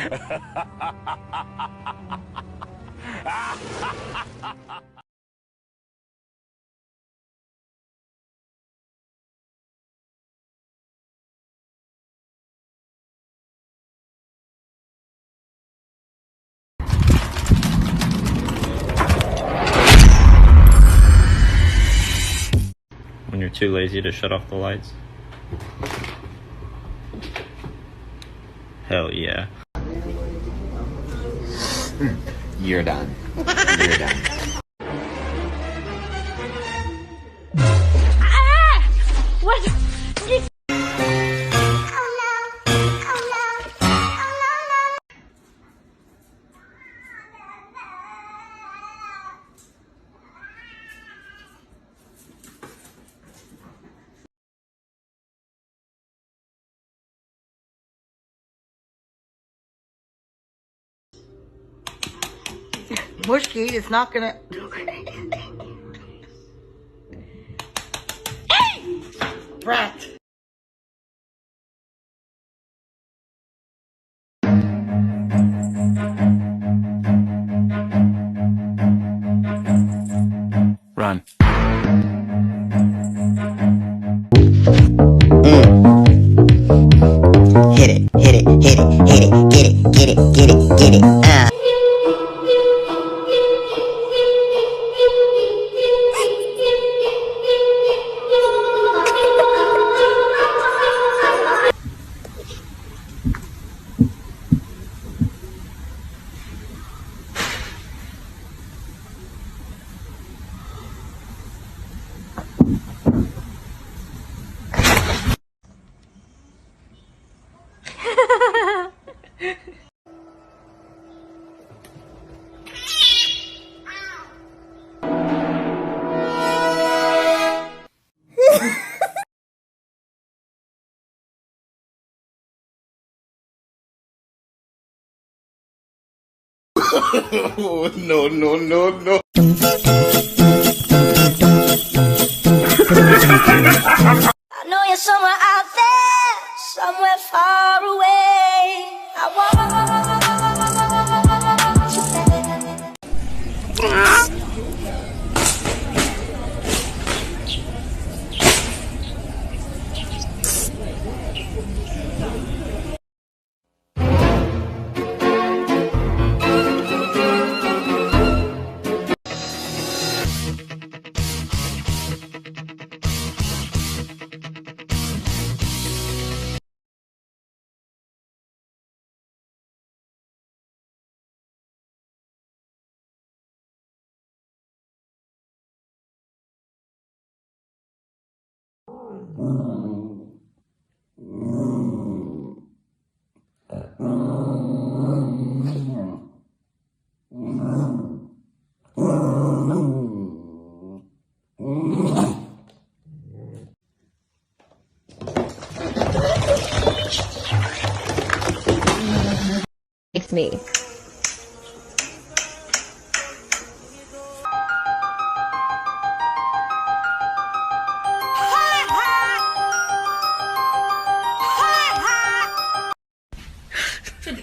When you're too lazy to shut off the lights? Hell yeah. You're done. You're done. What? Bushki is not gonna. Brat. Run. Hit it, hit it, hit it, hit it, get it, get it, get it, get it. No, no, no, no. I know you're somewhere out there, somewhere far away. I want It's me.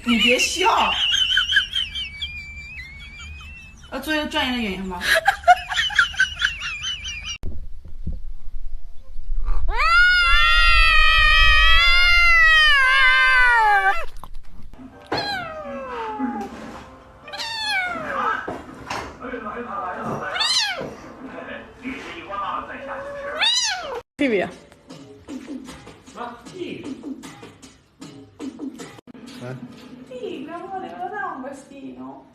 你别笑，要做一个专业的演员吧。屁屁。Sì, amore, lo dà un bastino?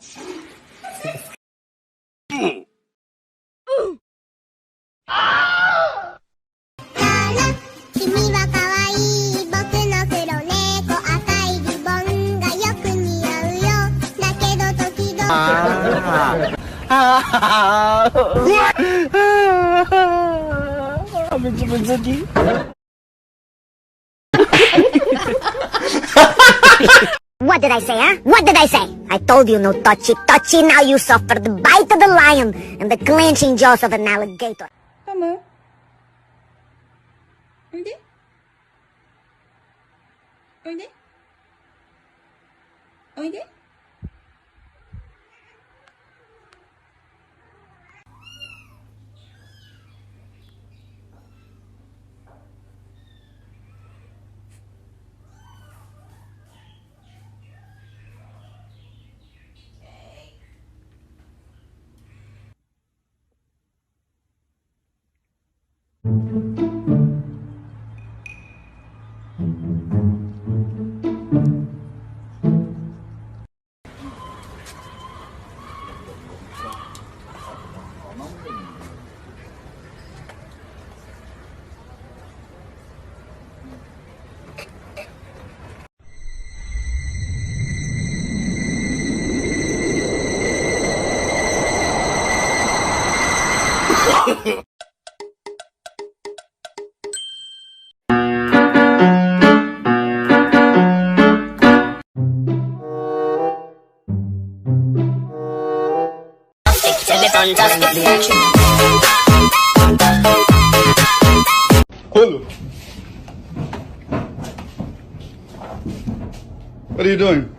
What did I say, huh? What did I say? I told you no touchy, touchy. Now you suffer the bite of the lion and the clenching jaws of an alligator. Tamam. Öyle. Öyle. like it? Kulu. What are you doing?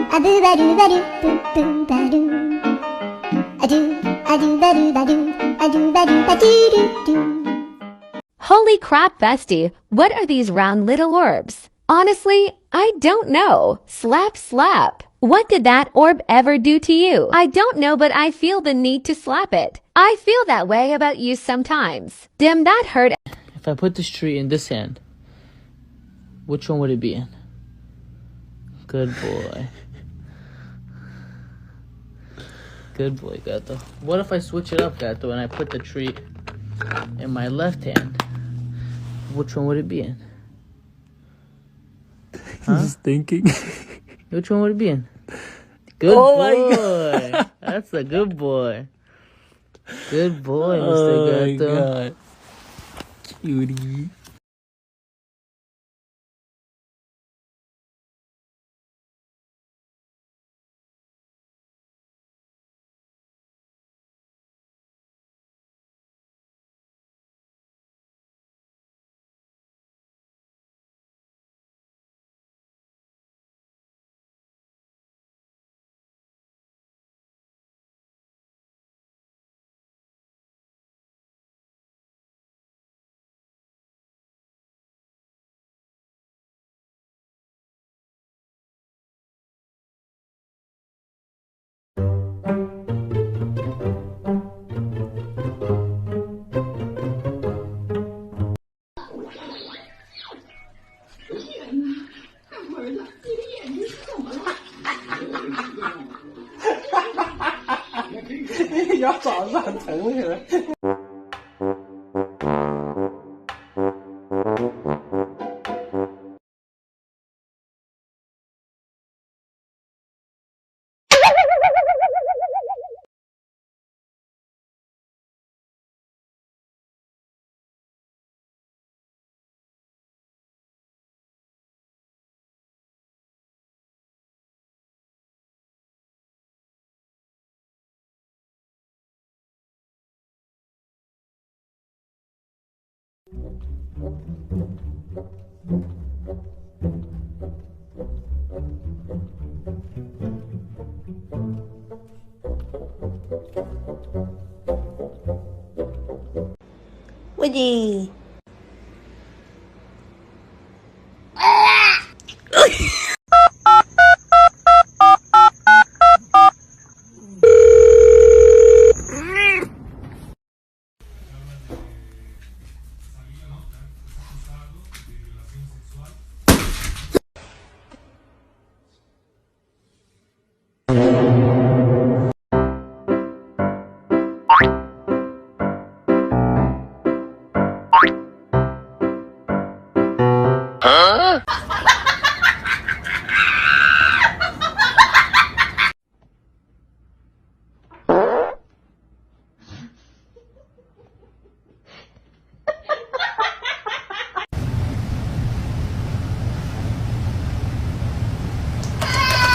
I do ba do ba do boo boo ba do. I do ba do ba do. I do ba do ba do do do. Holy crap, bestie, what are these round little orbs? Honestly, I don't know. Slap slap. What did that orb ever do to you? I don't know, but I feel the need to slap it. I feel that way about you sometimes. Damn, that hurt. If I put this tree in this hand, which one would it be in? Good boy. Good boy, Gato. What if I switch it up, Gato, and I put the tree in my left hand? Which one would it be in? Huh? Just thinking. Which one would it be in? Good boy. That's a good boy. Good boy, Mr. Gato. God. Cutie. Woody.